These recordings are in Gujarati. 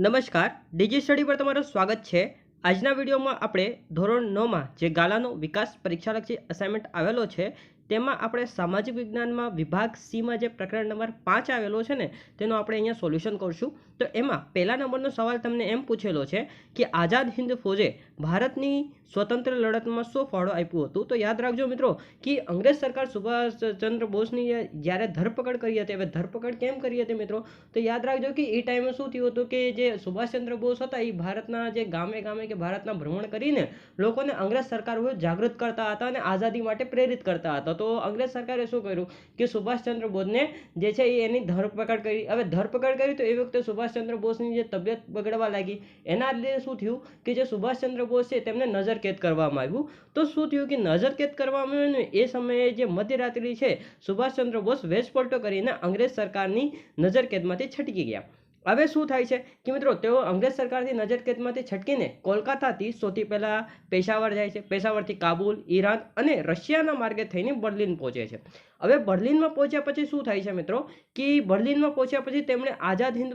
નમસ્કાર, ડીજી સ્ટડી પર તમારું સ્વાગત છે। આજના વિડીયોમાં આપણે ધોરણ 9માં જે ગાલાનો વિકાસ પરીક્ષાલક્ષી અસાઇનમેન્ટ આવેલો છે તેમાં આપણે સામાજિક વિજ્ઞાનમાં વિભાગ સીમાં જે પ્રકરણ નંબર 5 આવેલો છે ને તેનો આપણે અહીંયા સોલ્યુશન કરશું। તો એમાં પહેલા નંબરનો સવાલ તમને એમ પૂછેલો છે કે આઝાદ હિન્દ ફૌજે ભારતની સ્વતંત્ર લડતમાં શું ફાળો આપ્યું હતું। તો યાદ રાખજો મિત્રો કે અંગ્રેજ સરકાર સુભાષચંદ્ર બોઝની જ્યારે ધરપકડ કરી હતી, હવે ધરપકડ કેમ કરી હતી મિત્રો, તો યાદ રાખજો કે એ ટાઈમે શું થયું હતું કે જે સુભાષચંદ્ર બોઝ હતા એ ભારતના જે ગામે ગામે કે ભારતના ભ્રમણ કરીને લોકોને અંગ્રેજ સરકાર વિરુદ્ધ જાગૃત કરતા હતા અને આઝાદી માટે પ્રેરિત કરતા હતા। તો અંગ્રેજ સરકારે શું કર્યું કે સુભાષચંદ્ર બોઝને જે છે એ એની ધરપકડ કરી। હવે ધરપકડ કરી તો એ વખતે સુભાષચંદ્ર બોઝની જે તબિયત બગડવા લાગી, એના લીધે શું થયું કે જે સુભાષચંદ્ર બોઝ છે તેમને નજરકેદ કરવામાં આવ્યું। તો શું થયું કે નજરકેદ કરવામાં આવ્યું ને એ સમયે જે મધ્યરાત્રિ છે સુભાષચંદ્ર બોઝ વેશપલટો કરીને અંગ્રેજ સરકારની નજરકેદમાંથી છટકી ગયા। હવે શું થાય છે કે મિત્રો તેઓ અંગ્રેજ સરકારથી નજરકેદમાંથી છટકીને કોલકાતાથી સૌથી પહેલાં પેશાવર જાય છે, પેશાવરથી કાબુલ, ઈરાન અને રશિયાના માર્ગે થઈને બર્લિન પહોંચે છે। હવે બર્લિનમાં પહોંચ્યા પછી શું થાય છે મિત્રો કે બર્લિનમાં પહોંચ્યા પછી તેમણે આઝાદ હિન્દ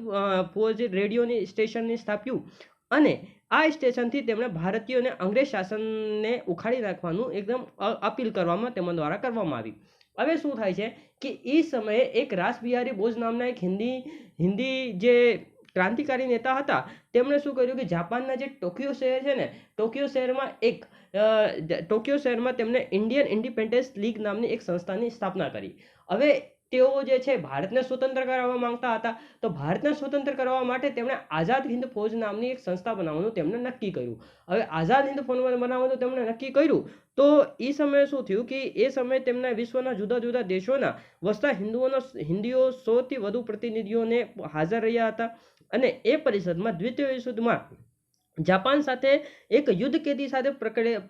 ફૌજ રેડિયોની સ્ટેશનને સ્થાપ્યું અને આ સ્ટેશનથી તેમણે ભારતીયોને અંગ્રેજ શાસનને ઉખાડી નાખવાનું એકદમ અપીલ કરવામાં તેમના દ્વારા કરવામાં આવી। હવે શું થાય છે કે એ સમયે એક રાસબિહારી બોઝ નામના એક હિન્દી જે ક્રાંતિકારી નેતા હતા તેમણે શું કર્યું કે જાપાનના જે ટોક્યો શહેર છે ને, ટોક્યો શહેરમાં તેમણે ઇન્ડિયન ઇન્ડિપેન્ડન્સ લીગ નામની એક સંસ્થાની સ્થાપના કરી। હવે તેઓ જે છે ભારતને સ્વતંત્ર કરવા માંગતા હતા, તો ભારતને સ્વતંત્ર કરવા માટે તેમણે આઝાદ હિન્દ ફૌજ નામની એક સંસ્થા બનાવવાનું તેમણે નક્કી કર્યું। હવે આઝાદ હિન્દ ફૌજ બનાવવાનું તેમણે નક્કી કર્યું તો એ સમયે શું થયું કે એ સમયે તેમના વિશ્વના જુદા જુદા દેશોના વસતા હિન્દીઓ 100થી વધુ પ્રતિનિધિઓને હાજર રહ્યા હતા અને એ પરિષદમાં દ્વિતીય વિશ્વયુદ્ધમાં જાપાન સાથે એક યુદ્ધ કેદી સાથે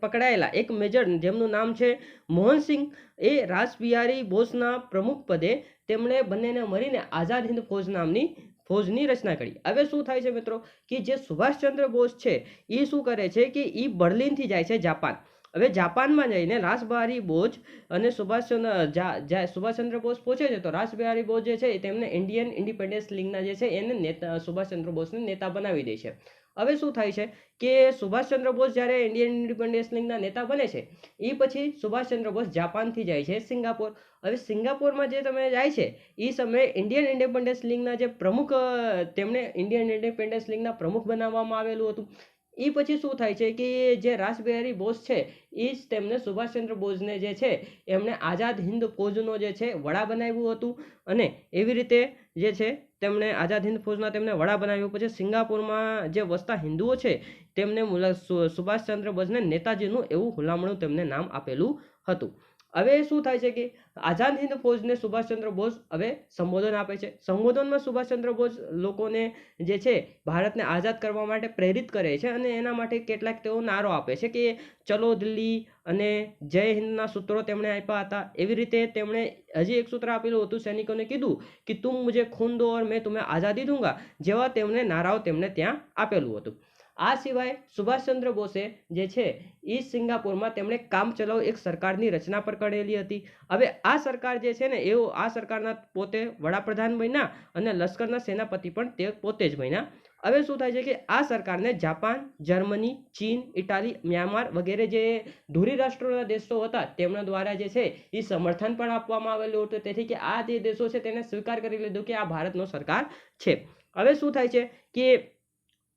પકડાયેલા એક મેજર જેમનું નામ છે મોહનસિંહ, એ રાસબિહારી બોઝના પ્રમુખ પદે તેમણે બંનેને મળીને આઝાદ હિન્દ ફૌજ નામની ફૌજની રચના કરી। હવે શું થાય છે મિત્રો કે જે સુભાષચંદ્ર બોઝ છે એ શું કરે છે કે એ બર્લિનથી જાય છે જાપાન। હવે જાપાનમાં જઈને રાસબિહારી બોઝ અને સુભાષચંદ્ર બોઝ પહોંચે છે તો રાસબિહારી બોઝ જે છે તેમને ઇન્ડિયન ઇન્ડિપેન્ડન્સ લીગના જે છે એને સુભાષચંદ્ર બોઝને નેતા બનાવી દે છે। હવે શું થાય છે કે સુભાષચંદ્ર બોઝ જ્યારે ઇન્ડિયન ઇન્ડિપેન્ડન્સ લીગના નેતા બને છે એ પછી સુભાષચંદ્ર બોઝ જાપાનથી જાય છે સિંગાપોર। હવે સિંગાપોરમાં જે તમે જાય છે એ સમયે ઇન્ડિયન ઇન્ડિપેન્ડન્સ લીગના જે પ્રમુખ તેમણે ઇન્ડિયન ઇન્ડિપેન્ડન્સ લીગના પ્રમુખ બનાવવામાં આવેલું હતું। એ પછી શું થાય છે કે જે રાસબિહારી બોઝ છે એ જ તેમને સુભાષચંદ્ર બોઝને જે છે એમણે આઝાદ હિન્દ ફૌજનો જે છે વડા બનાવ્યું હતું અને એવી રીતે જે છે તેમણે આઝાદ હિન્દ ફૌજના તેમને વડા બનાવ્યું। પછી સિંગાપુરમાં જે વસતા હિન્દુઓ છે તેમને સુભાષચંદ્ર બોઝને નેતાજીનું એવું હુલામણું તેમને નામ આપેલું હતું। હવે શું થાય છે કે આઝાદ હિન્દ ફૌજને સુભાષચંદ્ર બોઝ હવે સંબોધન આપે છે। સંબોધનમાં સુભાષચંદ્ર બોઝ લોકોને જે છે ભારતને આઝાદ કરવા માટે પ્રેરિત કરે છે અને એના માટે કેટલાક તેઓ નારો આપે છે કે ચલો દિલ્હી અને જય હિન્દના સૂત્રો તેમણે આપ્યા હતા। એવી રીતે તેમણે હજી એક સૂત્ર આપેલું હતું, સૈનિકોને કીધું કે તુમ મુझे खून दो और मैं तुम्हें आज़ादी दूंगा જેવા તેમણે નારાઓ તેમણે ત્યાં આપેલું હતું। આ સિવાય સુભાષચંદ્ર બોઝે જે છે એ સિંગાપુરમાં તેમણે કામ ચલાવ એક સરકારની રચના પર કરેલી હતી। હવે આ સરકાર જે છે ને એઓ આ સરકારના પોતે વડાપ્રધાન બન્યા અને લશ્કરના સેનાપતિ પણ તે પોતે જ બન્યા। હવે શું થાય છે કે આ સરકારને જાપાન, જર્મની, ચીન, ઇટાલી, મ્યાનમાર વગેરે જે ધુરી રાષ્ટ્રોના દેશો હતા તેમના દ્વારા જે છે એ સમર્થન પણ આપવામાં આવેલું હતું। તેથી કે આ જે દેશો છે તેને સ્વીકાર કરી લીધું કે આ ભારતનો સરકાર છે। હવે શું થાય છે કે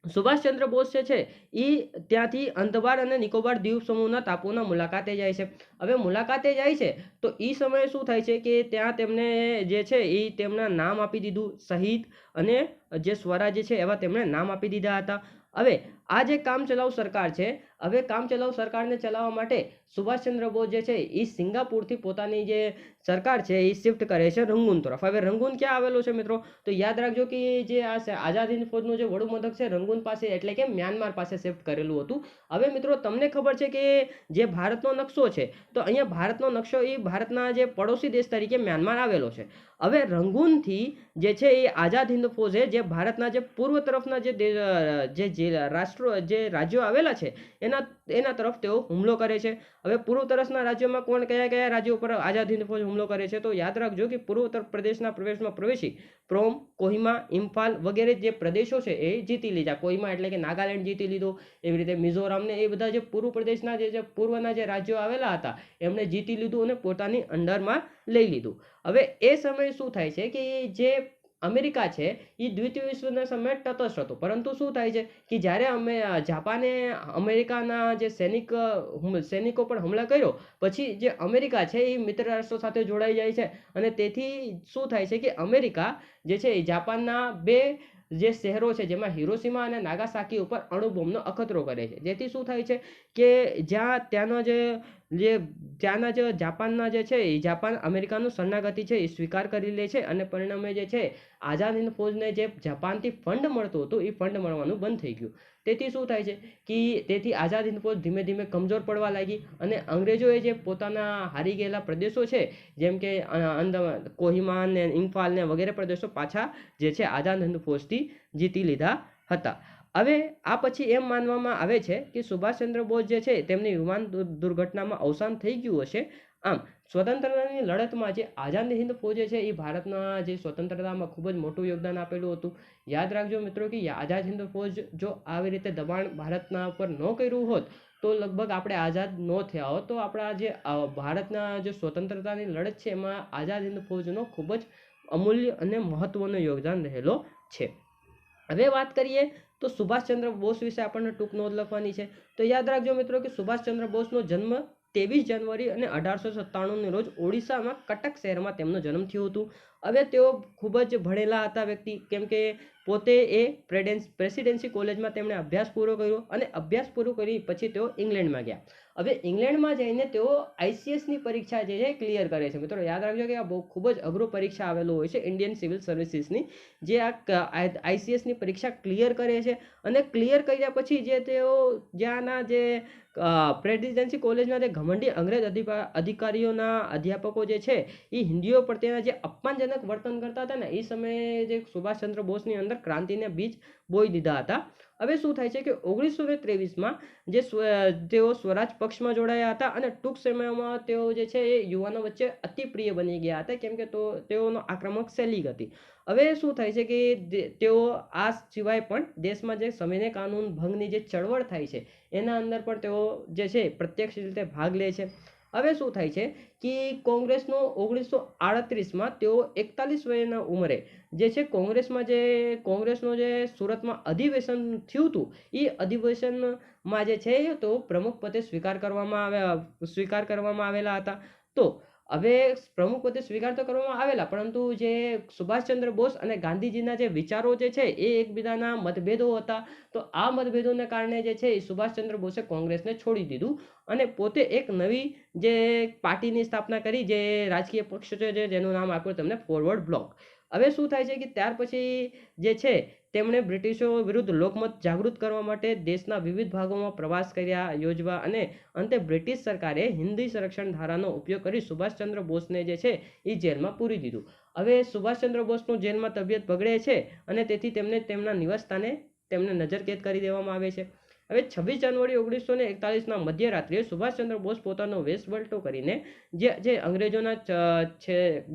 સુભાષચંદ્ર બોઝ જે છે એ ત્યાંથી અંદમાન અને નિકોબાર દ્વીપ સમૂહના ટાપુઓના મુલાકાતે જાય છે। હવે મુલાકાતે જાય છે તો એ સમયે શું થાય છે કે ત્યાં તેમને જે છે એ તેમના નામ આપી દીધું શહીદ અને જે સ્વરાજ છે એવા તેમણે નામ આપી દીધા હતા। હવે આ જે કામચલાઉ સરકાર છે, હવે કામચલાઉ સરકારને ચલાવવા માટે સુભાષચંદ્ર બોઝ જે છે એ સિંગાપુરથી પોતાની જે સરકાર છે એ શિફ્ટ કરે છે રંગૂન તરફ। હવે રંગૂન ક્યાં આવેલું છે મિત્રો, તો યાદ રાખજો કે જે આ આઝાદ હિન્દ ફૌજનું જે વડું મથક છે રંગૂન પાસે એટલે કે મ્યાનમાર પાસે શિફ્ટ કરેલું હતું। હવે મિત્રો તમને ખબર છે કે જે ભારતનો નકશો છે તો અહીંયા ભારતનો નકશો એ ભારતના જે પડોશી દેશ તરીકે મ્યાનમાર આવેલો છે। હવે રંગૂનથી જે છે એ આઝાદ હિન્દ ફૌજે જે ભારતના જે પૂર્વ તરફના જે રાજ્યો આવેલા છે એના તરફ તેઓ હુમલો કરે છે। હવે પૂર્વ તરફના રાજ્યોમાં કોણ કયા કયા રાજ્યો પર આઝાદ હિંદ ફૌજ હુમલો કરે છે? તો યાદ રાખજો કે પૂર્વ ઉત્તર પ્રદેશના પ્રવેશમાં પ્રવેશી પ્રોમ, કોહિમા, ઇમ્ફાલ વગેરે જે પ્રદેશો છે એ જીતી લીધા. કોહિમા એટલે કે નાગાલેન્ડ જીતી લીધો, એવી રીતે મિઝોરમ ને એ બધા જે પૂર્વ પ્રદેશના જે પૂર્વના જે રાજ્યો આવેલા હતા એમણે જીતી લીધું અને પોતાની અંડરમાં લઈ લીધું. હવે એ સમયે શું થાય છે કે જે અમેરિકા છે એ દ્વિતીય વિશ્વના સમયે તટસ્થ હતો, પરંતુ શું થાય છે કે જ્યારે જાપાને અમેરિકાના જે સૈનિકો પર હુમલા કર્યો પછી જે અમેરિકા છે એ મિત્ર રાષ્ટ્રો સાથે જોડાઈ જાય છે અને તેથી શું થાય છે કે અમેરિકા જે છે એ જાપાનના બે જે શહેરો છે જેમાં હિરોશીમા અને નાગાસાકી ઉપર અણુબોમ્બનો અખતરો કરે છે. જેથી શું થાય છે કે ત્યાંના જે જાપાનના જે છે એ જાપાન અમેરિકાનું શરણાગતિ છે એ સ્વીકાર કરી લે છે અને પરિણામે જે છે આઝાદ હિંદ ફૌજને જે જાપાનથી ફંડ મળતું હતું એ ફંડ મળવાનું બંધ થઈ ગયું. તેથી શું થાય છે કે તેથી આઝાદ હિંદ ફૌજ ધીમે ધીમે કમજોર પડવા લાગી અને અંગ્રેજોએ જે પોતાના હારી ગયેલા પ્રદેશો છે જેમ કે કોહિમા ને ઇમ્ફાલ ને વગેરે પ્રદેશો પાછા જે છે આઝાદ હિંદ ફૌજથી જીતી લીધા હતા. હવે આ પછી એમ માનવામાં આવે છે કે સુભાષચંદ્ર બોઝ જે છે તેમની વિમાન દુર્ઘટનામાં અવસાન થઈ ગયું હશે. આમ સ્વતંત્રતાની લડતમાં જે આઝાદ હિંદ ફૌજે છે એ ભારતના જે સ્વતંત્રતામાં ખૂબ જ મોટું યોગદાન આપેલું હતું. યાદ રાખજો મિત્રો કે આઝાદ હિંદ ફૌજ જો આવી રીતે દબાણ ભારતના ઉપર ન કર્યું હોત તો લગભગ આપણે આઝાદ ન થયા હોત. તો આપણા જે ભારતના જે સ્વતંત્રતાની લડત છે એમાં આઝાદ હિંદ ફૌજનો ખૂબ જ અમૂલ્ય અને મહત્વનું યોગદાન રહેલો છે. હવે વાત કરીએ તો સુભાષચંદ્ર બોઝ વિશે આપણને ટૂંક નોંધ લખવાની છે. તો યાદ રાખજો મિત્રો કે સુભાષચંદ્ર બોઝનો જન્મ 23 જાન્યુઆરી અને 1897ની રોજ ઓડિશામાં કટક શહેરમાં તેમનો જન્મ થયો હતો. હવે તેઓ ખૂબ જ ભણેલા હતા વ્યક્તિ, કેમ કે પોતે પ્રેસિડેન્સી કોલેજમાં તેમણે અભ્યાસ પૂરો કર્યો અને અભ્યાસ પૂરો કરી પછી તેઓ ઇંગ્લેન્ડમાં ગયા. હવે ઇંગ્લેન્ડમાં જઈને તેઓ આઈસીએસની પરીક્ષા જે છે ક્લિયર કરે છે. મિત્રો યાદ રાખજો કે આ બહુ ખૂબ જ અઘરું પરીક્ષા આવેલું હોય છે ઇન્ડિયન સિવિલ સર્વિસીસની, જે આ આઈસીએસની પરીક્ષા ક્લિયર કરે છે અને ક્લિયર કર્યા પછી જે તેઓ જ્યાંના જે પ્રેસિડેન્સી કોલેજના જે ઘમંડી અંગ્રેજ અધિકારીઓના અધ્યાપકો જે છે એ હિન્દીઓ પ્રત્યેના જે અપમાનજનક વર્તન કરતા હતા ને એ સમયે જે સુભાષચંદ્ર બોઝની અંદર ક્રાંતિને બીજ બોઈ દીધા હતા. હવે શું થાય છે કે 1923માં જે તેઓ સ્વરાજ પક્ષમાં જોડાયા હતા અને ટૂંક સમયમાં તેઓ જે છે એ યુવાનો વચ્ચે અતિ પ્રિય બની ગયા હતા, કેમ કે તેઓનો આક્રમક શૈલી હતી. હવે શું થાય છે કે તેઓ આ સિવાય પણ દેશમાં જે સમયને કાનૂન ભંગની જે ચળવળ થાય છે એના અંદર પણ તેઓ જે છે પ્રત્યક્ષ રીતે ભાગ લે છે. હવે શું થાય છે કે કોંગ્રેસનો 1938માં તેઓ 41 વર્ષના ઉંમરે જે છે કોંગ્રેસનો જે સુરતમાં અધિવેશન થયું હતું એ અધિવેશનમાં જે છે તો પ્રમુખ પદે સ્વીકાર કરવામાં આવેલા હતા. તો હવે પ્રમુખ પદે સ્વીકાર તો કરવામાં આવેલા, પરંતુ જે સુભાષચંદ્ર બોઝ અને ગાંધીજીના જે વિચારો જે છે એ એકબીજાના મતભેદો હતા. તો આ મતભેદોને કારણે જે છે સુભાષચંદ્ર બોઝે કોંગ્રેસને છોડી દીધું અને પોતે એક નવી જે પાર્ટીની સ્થાપના કરી, જે રાજકીય પક્ષ છે જેનું નામ આપ્યું તમને ફોરવર્ડ બ્લોક. હવે શું થાય છે કે ત્યાર પછી જે છે તેમણે બ્રિટિશો વિરુદ્ધ લોકમત જાગૃત કરવા માટે દેશના વિવિધ ભાગોમાં પ્રવાસ યોજવા અને અંતે બ્રિટિશ સરકારે હિન્દી સંરક્ષણ ધારાનો ઉપયોગ કરી સુભાષચંદ્ર બોઝને જે છે એ જેલમાં પૂરી દીધું. હવે સુભાષચંદ્ર બોઝનું જેલમાં તબિયત બગડે છે અને તેથી તેમના નિવાસસ્થાને તેમને નજરકેદ કરી દેવામાં આવે છે. હવે 26 જાન્યુઆરી 1941ના મધ્યરાત્રિએ સુભાષચંદ્ર બોઝ પોતાનો વેશ વલટો કરીને જે અંગ્રેજોના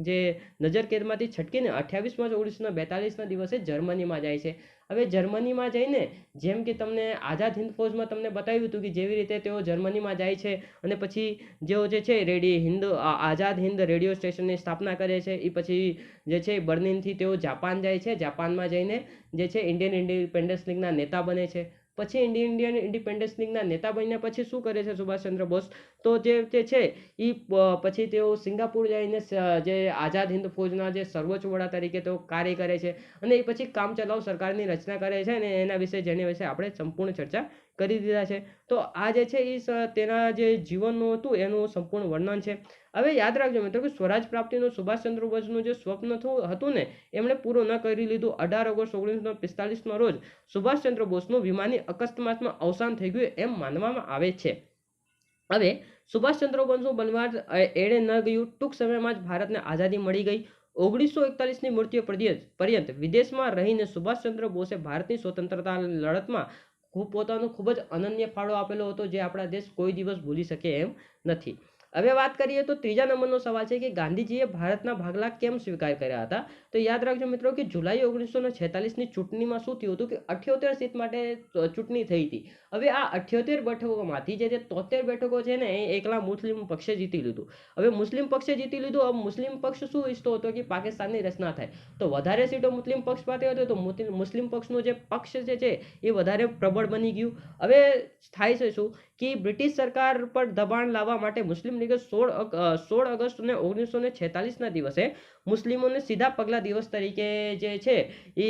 જે નજરકેદમાંથી છટકીને 28 માર્ચ 1942ના દિવસે જર્મનીમાં જાય છે. હવે જર્મનીમાં જઈને જેમ કે તમને આઝાદ હિંદ ફૌજમાં તમને બતાવ્યું હતું કે જેવી રીતે તેઓ જર્મનીમાં જાય છે અને પછી જેઓ જે છે આઝાદ હિંદ રેડિયો સ્ટેશનની સ્થાપના કરે છે, એ પછી જે છે બર્લિનથી તેઓ જાપાન જાય છે. જાપાનમાં જઈને જે છે ઇન્ડિયન ઇન્ડિપેન્ડન્સ લીગના નેતા બને છે. પછી ઇન્ડિયન ઇન્ડિપેન્ડન્સ લીગના નેતા બન્યા પછી શું કરે છે સુભાષચંદ્ર બોઝ, તો જે છે એ પછી તેઓ સિંગાપુર જઈને જે આઝાદ હિંદ ફૌજના જે સર્વોચ્ચ વડા તરીકે તેઓ કાર્ય કરે છે અને એ પછી કામચલાઉ સરકારની રચના કરે છે અને એના વિશે જેની વિશે આપણે સંપૂર્ણ ચર્ચા કરી દીધા છે. તો આ જે છે એ તેના જે જીવનનું હતું એનું સંપૂર્ણ વર્ણન છે. હવે યાદ રાખજો મિત્રો કે સ્વરાજ પ્રાપ્તિનું સુભાષચંદ્ર બોઝનું જે સ્વપ્ન હતું ને એમણે પૂરું ન કરી લીધું. 18 ઓગસ્ટ 1945ના રોજ સુભાષચંદ્ર બોઝનું વિમાની અકસ્માતમાં અવસાન થઈ ગયું એમ માનવામાં આવે છે. હવે સુભાષચંદ્ર બોઝનું બનવા એળે ન ગયું. ટૂંક સમયમાં જ ભારતને આઝાદી મળી ગઈ. 1941ની મૃત્યુ પર્યંત વિદેશમાં રહીને સુભાષચંદ્ર બોઝે ભારતની સ્વતંત્રતા લડતમાં પોતાનો ખૂબ જ અનન્ય ફાળો આપેલો હતો, જે આપણા દેશ કોઈ દિવસ ભૂલી શકે એમ નથી. હવે વાત કરીએ તો ત્રીજા નંબરનો સવાલ છે કે ગાંધીજીએ ભારતના ભાગલા કેમ સ્વીકાર કર્યા હતા. તો યાદ રાખજો મિત્રો કે જુલાઈ 1946ની ચૂંટણીમાં શું થયું હતું કે 78 સીટ માટે ચૂંટણી થઈ હતી. હવે આ 78 બેઠકોમાંથી જે 73 બેઠકો છે ને એ એકલા મુસ્લિમ પક્ષે જીતી લીધું. હવે મુસ્લિમ પક્ષે જીતી લીધું. હવે મુસ્લિમ પક્ષ શું ઈચ્છતો હતો કે પાકિસ્તાનની રચના થાય, તો વધારે સીટો મુસ્લિમ પક્ષ પાસે હતો, તો મુસ્લિમ પક્ષનો જે પક્ષ છે એ વધારે પ્રબળ બની ગયું. હવે થાય છે શું કે બ્રિટિશ સરકાર પર દબાણ લાવવા માટે મુસ્લિમ લીગે 16 ઓગસ્ટ 1946ના દિવસે મુસ્લિમોને સીધા પગલા દિવસ તરીકે જે છે એ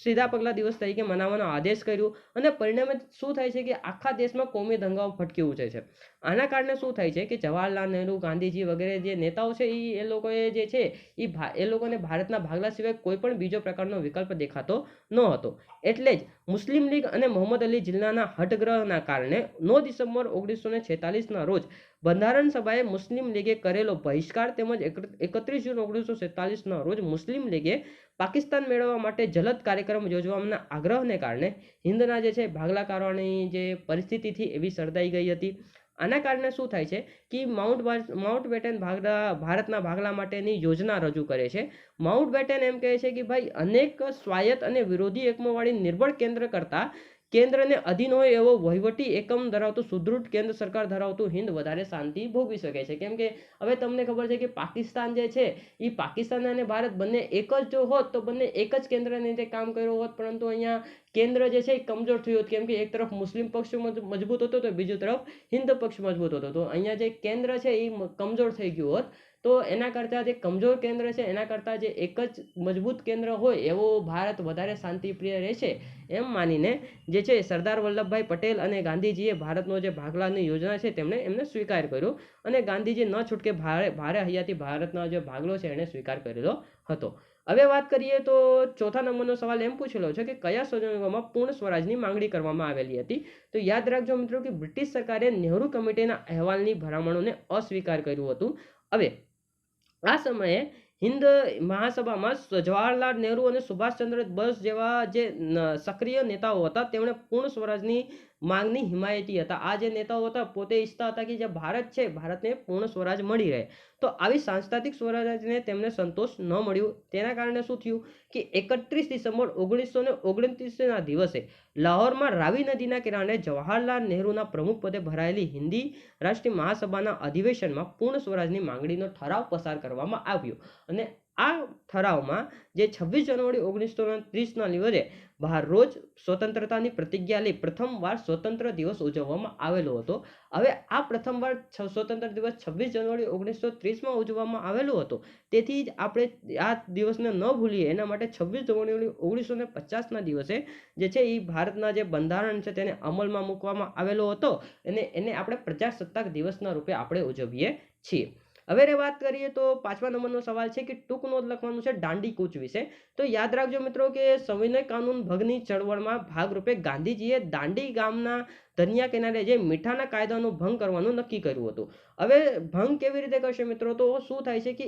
સીધા પગલા દિવસ તરીકે મનાવવાનો આદેશ કર્યો, અને પરિણામે શું થાય છે કે આખા દેશમાં કોમી દંગાઓ ફટકી ઉઠે છે. આના કારણે શું થાય છે કે જવાહરલાલ નહેરુ, ગાંધીજી વગેરે જે નેતાઓ છે એ લોકોએ જે છે એ લોકોને ભારતના ભાગલા સિવાય કોઈ પણ બીજો પ્રકારનો વિકલ્પ દેખાતો ન હતો. એટલે જ મુસ્લિમ લીગ અને મોહમ્મદ અલી જિન્નાના હઠગ્રહના કારણે 9 ડિસેમ્બર 1946ના રોજ બંધારણ સભાએ મુસ્લિમ લીગે કરેલો બહિષ્કાર તેમજ 31 જૂન 1947ના રોજ મુસ્લિમ લીગે પાકિસ્તાન મેળવવા માટે જલદ કાર્યક્રમ યોજવાના આગ્રહને કારણે હિન્દના જે છે ભાગલા કરવાની જે પરિસ્થિતિ એવી સર્જાઈ ગઈ હતી. આના કારણે શું થાય છે કે માઉન્ટબેટન ભારતના ભાગલા માટેની યોજના રજૂ કરે છે. માઉન્ટબેટન એમ કહે છે કે ભાઈ અનેક સ્વાયત્ત અને વિરોધી એકમોવાળી નિર્બળ કેન્દ્ર કરતાં કેન્દ્રને અધીન હોય એવો વહીવટી એકમ ધરાવતું સુદૃઢ કેન્દ્ર સરકાર ધરાવતું હિન્દ વધારે શાંતિ ભોગવી શકે છે. કેમ કે હવે તમને ખબર છે કે પાકિસ્તાન જે છે એ પાકિસ્તાન અને ભારત બંને એક જ જો હોત તો બંને એક જ કેન્દ્રની રીતે કામ કર્યું હોત, પરંતુ અહીંયા કેન્દ્ર જે છે એ કમજોર થયું હતું. કેમ કે એક તરફ મુસ્લિમ પક્ષ મજબૂત હતો તો બીજી તરફ હિન્દ પક્ષ મજબૂત હતો. તો અહીંયા જે કેન્દ્ર છે એ કમજોર થઈ ગયું હોત, તો એના કરતાં જે કમજોર કેન્દ્ર છે એના કરતાં જે એક જ મજબૂત કેન્દ્ર હોય એવો ભારત વધારે શાંતિપ્રિય રહેશે એમ માનીને જે છે સરદાર વલ્લભભાઈ પટેલ અને ગાંધીજીએ ભારતનો જે ભાગલાની યોજના છે એમને સ્વીકાર કર્યો, અને ગાંધીજી ન છૂટકે ભારે હૈયાથી ભારતનો જે ભાગલો છે એને સ્વીકાર કરેલો હતો. હવે વાત કરીએ તો ચોથા નંબરનો સવાલ એમ પૂછેલો છે કે કયા સંજોગોમાં પૂર્ણ સ્વરાજની માંગણી કરવામાં આવેલી હતી. તો યાદ રાખજો મિત્રો કે બ્રિટિશ સરકારે નહેરુ કમિટીના અહેવાલની ભલામણોને અસ્વીકાર કર્યું હતું. હવે આ સમયે હિન્દ મહાસભામાં જવાહરલાલ નહેરુ અને સુભાષચંદ્ર બોઝ જેવા જે સક્રિય નેતાઓ હતા તેમણે પૂર્ણ સ્વરાજની માંગની હિમાયતી હતા. આ જે નેતાઓ હતા પોતે ઈચ્છતા હતા કે જે ભારત છે ભારતને પૂર્ણ સ્વરાજ મળી રહે, તો આવી સાંસ્કૃતિક સ્વરાજને તેમને સંતોષ ન મળ્યું. તેના કારણે શું થયું કે 31 ડિસેમ્બર 1929ના દિવસે લાહોરમાં રાવી નદીના કિનારે જવાહરલાલ નહેરુના પ્રમુખ પદે ભરાયેલી હિન્દી રાષ્ટ્રીય મહાસભાના અધિવેશનમાં પૂર્ણ સ્વરાજની માંગણીનો ઠરાવ પસાર કરવામાં આવ્યો, અને આ ઠરાવમાં જે 26 જાન્યુઆરી 1930ના દિવસે રોજ સ્વતંત્રતાની પ્રતિજ્ઞા લઈ પ્રથમવાર સ્વતંત્ર દિવસ ઉજવવામાં આવેલો હતો. હવે આ પ્રથમવાર સ્વતંત્ર દિવસ 26 જાન્યુઆરી 1930માં ઉજવવામાં આવેલો હતો. તેથી જ આપણે આ દિવસને ન ભૂલીએ એના માટે 26 જાન્યુઆરી 1950ના દિવસે જે છે એ ભારતના જે બંધારણ છે તેને અમલમાં મૂકવામાં આવેલો હતો, અને એને આપણે પ્રજાસત્તાક દિવસના રૂપે આપણે ઉજવીએ છીએ. હવે વાત કરીએ તો પાંચમા નંબરનો સવાલ છે કે ટૂંક નોંધ લખવાનું છે દાંડી કૂચ વિશે. તો યાદ રાખજો મિત્રો કે સવિનય કાનૂન ભંગની ચળવળમાં ભાગરૂપે ગાંધીજીએ દાંડી ગામના દરિયા કિનારે જે મીઠાના કાયદાનો ભંગ કરવાનું નક્કી કર્યું હતું. હવે ભંગ કેવી રીતે કરશે મિત્રો? તો શું થાય છે કે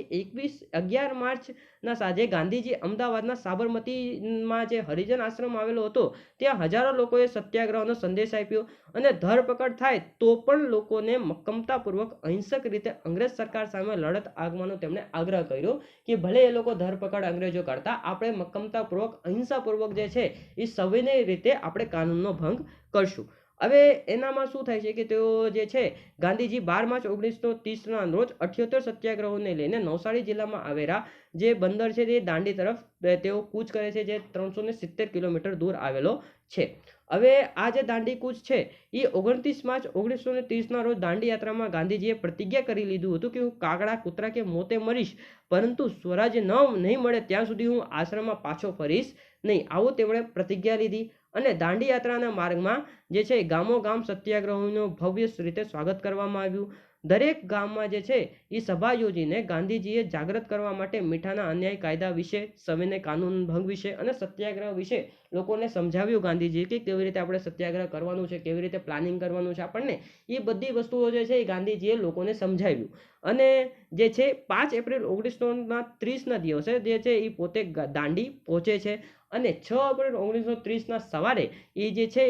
11 માર્ચના સાંજે ગાંધીજી અમદાવાદના સાબરમતીમાં જે હરિજન આશ્રમ આવેલો હતો ત્યાં હજારો લોકોએ સત્યાગ્રહનો સંદેશ આપ્યો, અને ધરપકડ થાય તો પણ લોકોને મક્કમતાપૂર્વક અહિંસક રીતે અંગ્રેજ સરકાર સામે લડત આપવાનો તેમણે આગ્રહ કર્યો કે ભલે એ લોકો ધરપકડ અંગ્રેજો કરતા, આપણે મક્કમતાપૂર્વક અહિંસાપૂર્વક જે છે એ સવિનય રીતે આપણે કાનૂનનો ભંગ કરશું. હવે એનામાં શું થાય છે કે તેઓ જે છે ગાંધીજી 12 માર્ચ 1930ના રોજ 78 સત્યાગ્રહોને લઈને નવસારી જિલ્લામાં આવેલા જે બંદર છે તે દાંડી તરફ તેઓ કૂચ કરે છે, જે 370 કિલોમીટર દૂર આવેલો છે. હવે આ જે દાંડી કૂચ છે એ 29 માર્ચ 1930ના રોજ દાંડી યાત્રામાં ગાંધીજીએ પ્રતિજ્ઞા કરી લીધું હતું કે હું કાગડા કૂતરા કે મોતે મરીશ, પરંતુ સ્વરાજ નહીં મળે ત્યાં સુધી હું આશ્રમમાં પાછો ફરીશ નહીં, આવું તેમણે પ્રતિજ્ઞા લીધી. અને દાંડી યાત્રાના માર્ગમાં જે છે ગામો ગામ સત્યાગ્રહીનું ભવ્ય રીતે સ્વાગત કરવામાં આવ્યું. દરેક ગામમાં જે છે એ સભા યોજીને ગાંધીજીએ જાગૃત કરવા માટે મીઠાના અન્યાય કાયદા વિશે, સવિનય કાનૂન ભંગ વિશે અને સત્યાગ્રહ વિશે લોકોને સમજાવ્યું ગાંધીજી કે કેવી રીતે આપણે સત્યાગ્રહ કરવાનું છે, કેવી રીતે પ્લાનિંગ કરવાનું છે આપણને, એ બધી વસ્તુઓ જે છે એ ગાંધીજીએ લોકોને સમજાવ્યું. અને જે છે 5 એપ્રિલ 1930ના દિવસે જે છે એ પોતે દાંડી પહોંચે છે, અને 6 એપ્રિલ 1930ના સવારે એ જે છે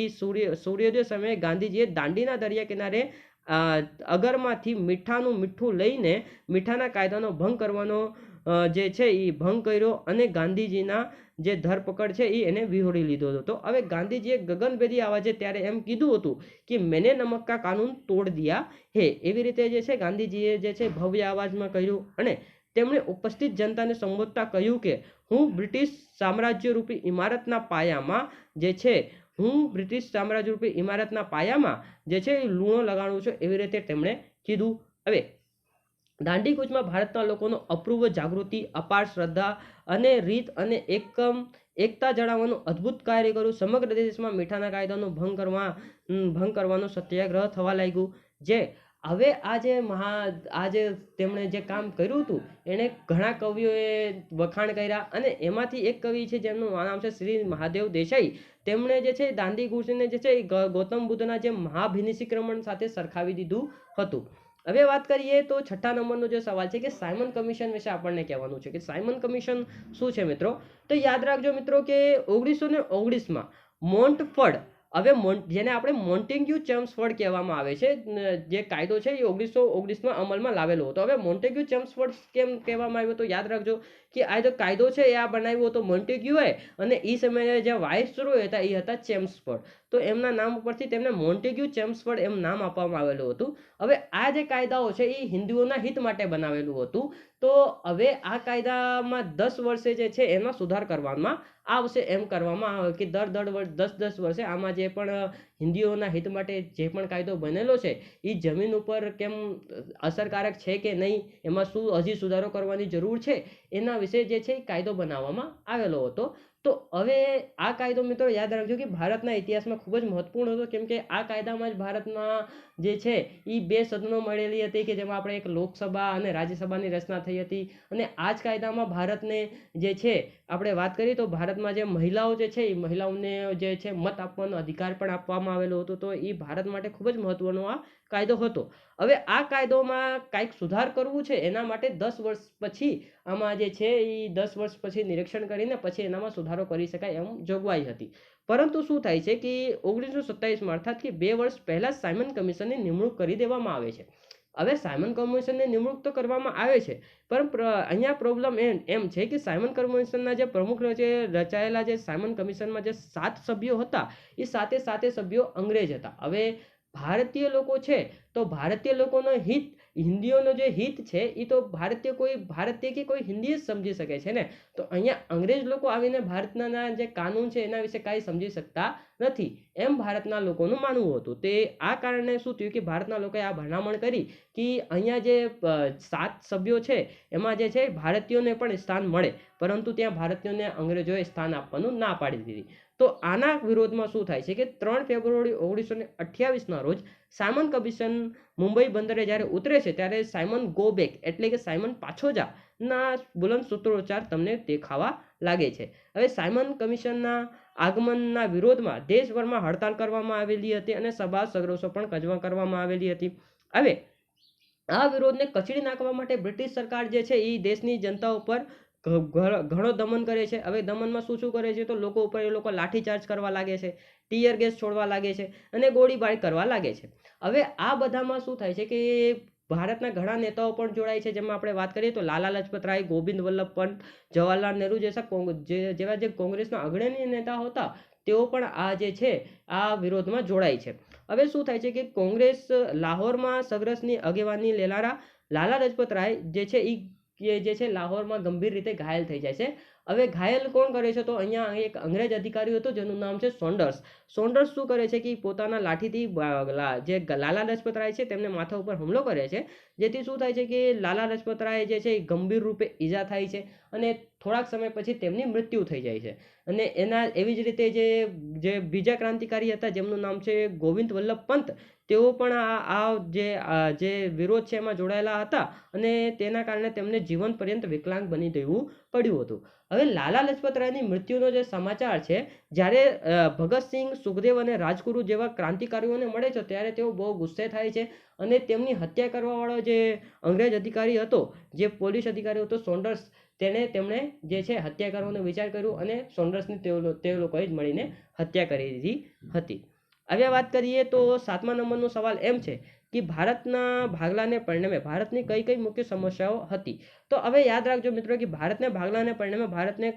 એ સૂર્યોદય સમયે ગાંધીજીએ દાંડીના દરિયા કિનારે અગરમાંથી મીઠું લઈને મીઠાના કાયદાનો ભંગ કરવાનો જે છે એ ભંગ કર્યો અને ગાંધીજીના જે ધરપકડ છે એને વિહોળી લીધો હતો. તો હવે ગાંધીજીએ ગગનભેદી આવાજે ત્યારે એમ કીધું હતું કે મેને નમક કા કાનૂન તોડ દિયા હે. એવી રીતે જે છે ગાંધીજીએ જે છે ભવ્ય અવાજમાં કહ્યું અને તેમણે ઉપસ્થિત જનતાને સંબોધતા કહ્યું કે હું બ્રિટિશ સામ્રાજ્ય રૂપી ઇમારતના પાયામાં જે છે જે છે એ લૂણો લગાડું છું, એવી રીતે તેમણે કીધું. હવે દાંડી કૂચમાં ભારતના લોકોનો અપૂર્વ જાગૃતિ, અપાર શ્રદ્ધા અને રીત અને એકતા જણાવવાનું અદ્ભુત કાર્ય કર્યું. સમગ્ર દેશમાં મીઠાના કાયદાનો ભંગ કરવાનો સત્યાગ્રહ થવા લાગ્યું. જે હવે આજે તેમણે જે કામ કર્યું હતું એણે ઘણા કવિઓએ વખાણ કર્યા અને એમાંથી એક કવિ છે જેમનું નામ છે શ્રી મહાદેવ દેસાઈ. તેમણે જે છે દાંડી કૂચને જે છે ગૌતમ બુદ્ધના જે મહાભિનિષ્ક્રમણ સાથે સરખાવી દીધું હતું. હવે વાત કરીએ તો 6 નંબરનો જે સવાલ છે કે સાયમન કમિશન વિશે આપણને કહેવાનું છે કે સાયમન કમિશન શું છે મિત્રો. તો યાદ રાખજો મિત્રો કે 1919માં મોન્ટફર્ડ, હવે જેને આપણે મોન્ટેગ્યુ ચેમ્સફર્ડ કહેવામાં આવે છે, જે કાયદો છે એ 1919માં અમલમાં લાવેલો હતો. હવે મોન્ટેગ્યુ ચેમ્સફર્ડ કેમ કહેવામાં આવ્યો તો યાદ રાખજો કે આ જે કાયદો છે એ આ બનાવ્યો હતો મોન્ટેગ્યુએ અને એ સમયે જે વાઇસરોય હતા એ હતા ચેમ્સફર્ડ. તો એમના નામ ઉપરથી તેમને મોન્ટેગ્યુ ચેમ્સફર્ડ એમ નામ આપવામાં આવેલું હતું. હવે આ જે કાયદાઓ છે એ હિન્દુઓના હિત માટે બનાવેલું હતું. તો હવે આ કાયદામાં 10 વર્ષે જે છે એમાં સુધાર કરવામાં આવશે એમ કરવામાં આવે કે દર 10 વર્ષે આમાં જે પણ હિન્દુઓના હિત માટે જે પણ કાયદો બનેલો છે એ જમીન ઉપર કેમ અસરકારક છે કે નહીં, એમાં શું હજી સુધારો કરવાની જરૂર છે, એના વિશે જે છે એ કાયદો બનાવવામાં આવેલો હતો. તો હવે આ કાયદો મિત્રો યાદ રાખજો કે ભારતના ઇતિહાસમાં ખૂબ જ મહત્વપૂર્ણ હતો, કેમ કે આ કાયદામાં જ ભારતમાં જે છે એ 2 સદનો મળેલી હતી કે જેમાં આપણે એક લોકસભા અને રાજ્યસભાની રચના થઈ હતી. અને આ જ કાયદામાં ભારતને જે છે આપણે વાત કરીએ તો ભારતમાં જે મહિલાઓ જે છે એ મહિલાઓને જે છે મત આપવાનો અધિકાર પણ આપવામાં આવેલો હતો. તો એ ભારત માટે ખૂબ જ મહત્વનો આ કાયદો હતો. હવે આ કાયદોમાં કાંઈક સુધાર કરવું છે એના માટે 10 વર્ષ પછી આમાં જે છે એ 10 વર્ષ પછી નિરીક્ષણ કરીને પછી એનામાં સુધારો કરી શકાય એમ જોગવાઈ હતી. પરંતુ શું થાય છે કે 1927માં અર્થાત કે 2 વર્ષ પહેલા સાયમન કમિશનની નિમણૂક કરી દેવામાં આવે છે. હવે સાયમન કમિશનની નિમણૂક તો કરવામાં આવે છે, પણ અહીંયા પ્રોબ્લેમ એમ છે કે સાયમન કમિશનના જે પ્રમુખ રચાયેલા જે સાયમન કમિશનમાં જે 7 સભ્યો હતા એ 7 સભ્યો અંગ્રેજ હતા. હવે ભારતીય લોકો છે તો ભારતીય લોકોનો હિત, હિન્દીઓનો જે હિત છે એ તો ભારતીય કે કોઈ હિન્દી જ સમજી શકે છે ને. તો અહીંયા અંગ્રેજ લોકો આવીને ભારતના જે કાનૂન છે એના વિશે કાંઈ સમજી શકતા નથી એમ ભારતના લોકોનું માનવું હતું. તે આ કારણે શું થયું કે ભારતના લોકોએ આ ભલામણ કરી કે અહીંયા જે 7 સભ્યો છે એમાં જે છે ભારતીયોને પણ સ્થાન મળે, પરંતુ ત્યાં ભારતીયોને અંગ્રેજોએ સ્થાન આપવાનું ના પાડી દીધી. તો આના વિરોધમાં શું થાય છે કે 3 ફેબ્રુઆરી 1928ના રોજ સાયમન કમિશન મુંબઈ બંદરે જ્યારે ઉતરે છે ત્યારે સાયમન ગો બેક એટલે કે સાયમન પાછો જા ના બુલંદ સૂત્રોચ્ચાર તમને દેખાવા લાગે છે. હવે સાયમન કમિશનના આગમનના વિરોધમાં દેશભરમાં હડતાલ કરવામાં આવેલી હતી અને સભા સગ્રાસો પણ કરવામાં આવેલી હતી. હવે આ વિરોધને કચડી નાખવા માટે બ્રિટિશ સરકાર જે છે એ દેશની જનતા ઉપર ઘણો દમન કરે છે. હવે દમનમાં શું કરે છે તો લોકો ઉપર એ લોકો લાઠીચાર્જ કરવા લાગે છે, ટીયર ગેસ છોડવા લાગે છે અને ગોળીબાર કરવા લાગે છે. હવે આ બધામાં શું થાય છે કે ભારતના ઘણા નેતાઓ પણ જોડાય છે, જેમાં આપણે વાત કરીએ તો લાલા લજપત રાય, ગોવિંદ વલ્લભ પંત, જવાહરલાલ નહેરુ જેવા જે કોંગ્રેસના અગ્રણી નેતા હતા તેઓ પણ આ જે છે આ વિરોધમાં જોડાય છે. હવે શું થાય છે કે કોંગ્રેસ લાહોરમાં સગ્રસની આગેવાની લાલા લજપત રાય જે છે લાહોરમાં ગંભીર રીતે ઘાયલ થઈ જાય છે. હવે ઘાયલ કોણ કરે છે તો અહીંયા એક અંગ્રેજ અધિકારી હતો જેનું નામ છે સોન્ડર્સ. શું કરે છે કે પોતાના લાઠીથી જે લાલા લજપત રાય છે તેમને માથા ઉપર હુમલો કરે છે, જેથી શું થાય છે કે લાલા લજપત રાય જે છે એ ગંભીર રૂપે ઈજા થાય છે અને થોડાક સમય પછી તેમની મૃત્યુ થઈ જાય છે. અને એવી જ રીતે જે બીજા ક્રાંતિકારી હતા જેમનું નામ છે ગોવિંદ વલ્લભ પંત, તેઓ પણ જે વિરોધ છે એમાં જોડાયેલા હતા અને તેના કારણે તેમને જીવન પર્યંત વિકલાંગ બની જવું પડ્યું હતું. હવે લાલા લજપત રાયની મૃત્યુનો જે સમાચાર છે, જ્યારે ભગતસિંહ, સુખદેવ અને રાજગુરુ જેવા ક્રાંતિકારીઓને મળે છે ત્યારે તેઓ બહુ ગુસ્સે થાય છે અને તેમની હત્યા કરવાવાળો જે અંગ્રેજ અધિકારી હતો, જે પોલીસ અધિકારી હતો સોન્ડર્સ, તેમણે જે છે હત્યા કરવાનો વિચાર કર્યો અને સોન્ડર્સની તે લોકોએ જ મળીને હત્યા કરી દીધી હતી. હવે વાત કરીએ તો 7મા નંબરનો સવાલ એમ છે કે ભારતના ભાગલાને પરિણામે ભારતની કઈ કઈ મુખ્ય સમસ્યાઓ હતી. તો હવે યાદ રાખજો મિત્રો કે ભારતને ભાગલાને પરિણામે ભારતને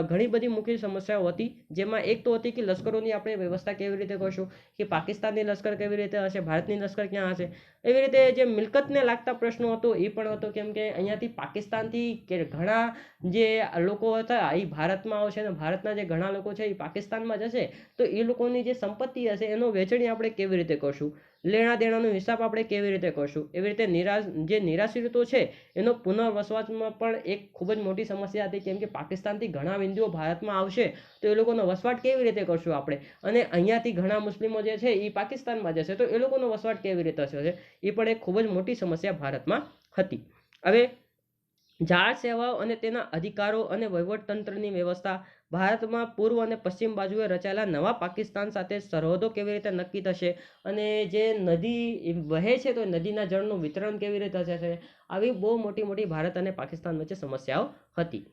ઘણી બધી મુખ્ય સમસ્યાઓ હતી, જેમાં એક તો હતી કે લશ્કરોની આપણે વ્યવસ્થા કેવી રીતે કરશું, કે પાકિસ્તાનની લશ્કર કેવી રીતે હશે, ભારતની લશ્કર ક્યાં હશે. એવી રીતે જે મિલકતને લાગતા પ્રશ્નો હતો એ પણ હતો, કેમ કે અહીંયાથી પાકિસ્તાનથી કે ઘણા જે લોકો હતા એ ભારતમાં આવશે અને ભારતના જે ઘણા લોકો છે એ પાકિસ્તાનમાં જશે, તો એ લોકોની જે સંપત્તિ હશે એનો વેચણી આપણે કેવી રીતે કરશું, લેણા દેણાનો હિસાબ આપણે કેવી રીતે કરશું. એવી રીતે જે નિરાશ્રિતો છે એનો પુનર્વસવાટમાં પણ એક ખૂબ જ મોટી સમસ્યા હતી, કેમ કે પાકિસ્તાનથી ઘણા હિન્દુઓ ભારતમાં આવશે તો એ લોકોનો વસવાટ કેવી રીતે કરશું આપણે, અને અહીંયાથી ઘણા મુસ્લિમો જે છે એ પાકિસ્તાનમાં જશે તો એ લોકોનો વસવાટ કેવી રીતે થશે, એ પણ એક ખૂબ જ મોટી સમસ્યા ભારતમાં હતી. હવે જાહેર સેવાઓ અને તેના અધિકારો અને વહીવટતંત્રની વ્યવસ્થા, ભારતમાં પૂર્વ અને પશ્ચિમ બાજુએ રચાયેલા નવા પાકિસ્તાન સાથે સરહદો કેવી રીતે નક્કી થશે, અને જે નદી વહે છે તો નદીના જળનું વિતરણ કેવી રીતે થશે. આવી બહુ મોટી મોટી ભારત અને પાકિસ્તાન વચ્ચે સમસ્યાઓ હતી.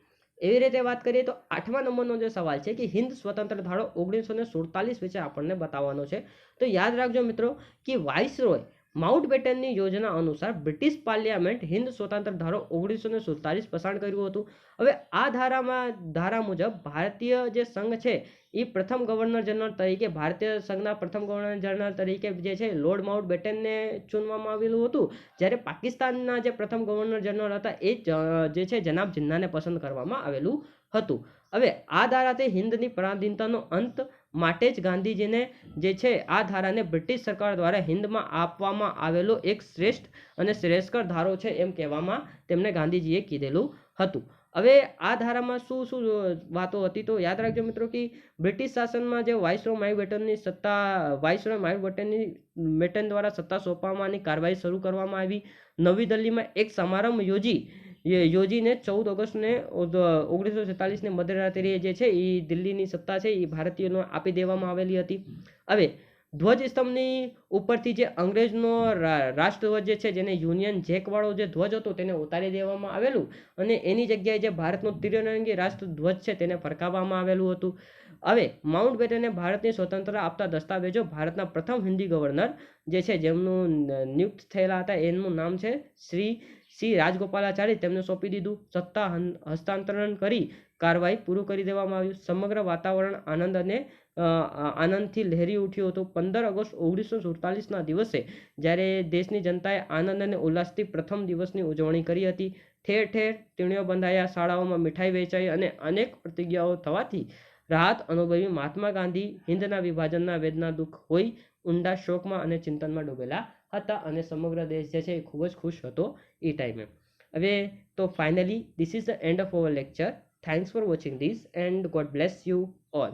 એવી રીતે વાત કરીએ તો 8મા નંબરનો જે સવાલ છે કે હિન્દ સ્વતંત્ર ધારો 1947 વિશે આપણને બતાવવાનો છે. તો યાદ રાખજો મિત્રો કે વાઇસરોય માઉન્ટબેટનની યોજના અનુસાર બ્રિટિશ પાર્લિયામેન્ટ હિન્દ સ્વતંત્ર ધારો 1947 પસાર કર્યું હતું. હવે આ ધારા મુજબ ભારતીય જે સંઘ છે એ પ્રથમ ગવર્નર જનરલ તરીકે, ભારતીય સંઘના પ્રથમ ગવર્નર જનરલ તરીકે જે છે લોર્ડ માઉન્ટબેટનને ચૂનવામાં આવેલું હતું, જ્યારે પાકિસ્તાનના જે પ્રથમ ગવર્નર જનરલ હતા એ જે છે જનાબ જિન્નાને પસંદ કરવામાં આવેલું હતું. હવે આ ધારાથી હિન્દની પરાધીનતાનો અંત માટે જ ગાંધીજીને જે છે આ ધારાને બ્રિટિશ સરકાર દ્વારા હિન્દમાં આપવામાં આવેલો એક શ્રેષ્ઠ અને શ્રેષ્ઠકર ધારો છે એમ કહેવામાં તેમણે ગાંધીજીએ કીધેલું હતું. હવે આ ધારામાં શું શું વાતો હતી તો યાદ રાખજો મિત્રો કે બ્રિટિશ શાસનમાં જે વાઇસરોય માઉન્ટબેટન દ્વારા સત્તા સોંપવાની કાર્યવાહી શરૂ કરવામાં આવી. નવી દિલ્હીમાં એક સમારંભ યોજીને 14 ઓગસ્ટને 1947ની મધ્યરાત્રિએ જે છે એ દિલ્હીની સત્તા છે એ ભારતીયોને આપી દેવામાં આવેલી હતી. હવે ધ્વજ સ્તંભની ઉપરથી જે અંગ્રેજનો રાષ્ટ્રધ્વજ જે છે, જેને યુનિયન જેક વાળો જે ધ્વજ હતો તેને ઉતારી દેવામાં આવેલું અને એની જગ્યાએ જે ભારતનો ત્રિરંગી રાષ્ટ્રધ્વજ છે તેને ફરકાવવામાં આવેલું હતું. હવે માઉન્ટબેટને ભારતની સ્વતંત્રતા આપતા દસ્તાવેજો ભારતના પ્રથમ હિન્દી ગવર્નર જે છે જેમનું નિયુક્ત થયેલા હતા એમનું નામ છે શ્રી રાજગોપાલાચારી, તેમને સોંપી દીધું. સત્તા હસ્તાંતરણ કરી કાર્યવાહી પૂરું કરી દેવામાં આવ્યું. સમગ્ર વાતાવરણ આનંદથી લહેરી ઉઠ્યું હતું. 15 ઓગસ્ટ 1947ના દિવસે જ્યારે દેશની જનતાએ આનંદ અને ઉલ્લાસથી પ્રથમ દિવસની ઉજવણી કરી હતી. ઠેર ઠેર તીણીઓ બંધાયા, શાળાઓમાં મીઠાઈ વેચાઈ અને અનેક પ્રતિજ્ઞાઓ થવાથી રાહત અનુભવી. મહાત્મા ગાંધી હિન્દના વિભાજનના વેદના દુઃખ હોઈ ઊંડા શોકમાં અને ચિંતનમાં ડૂબેલા હતા અને સમગ્ર દેશ જે છે એ ખૂબ જ ખુશ હતો એ ટાઈમે. હવે તો finally this is the end of our lecture. Thanks for watching this and God bless you all.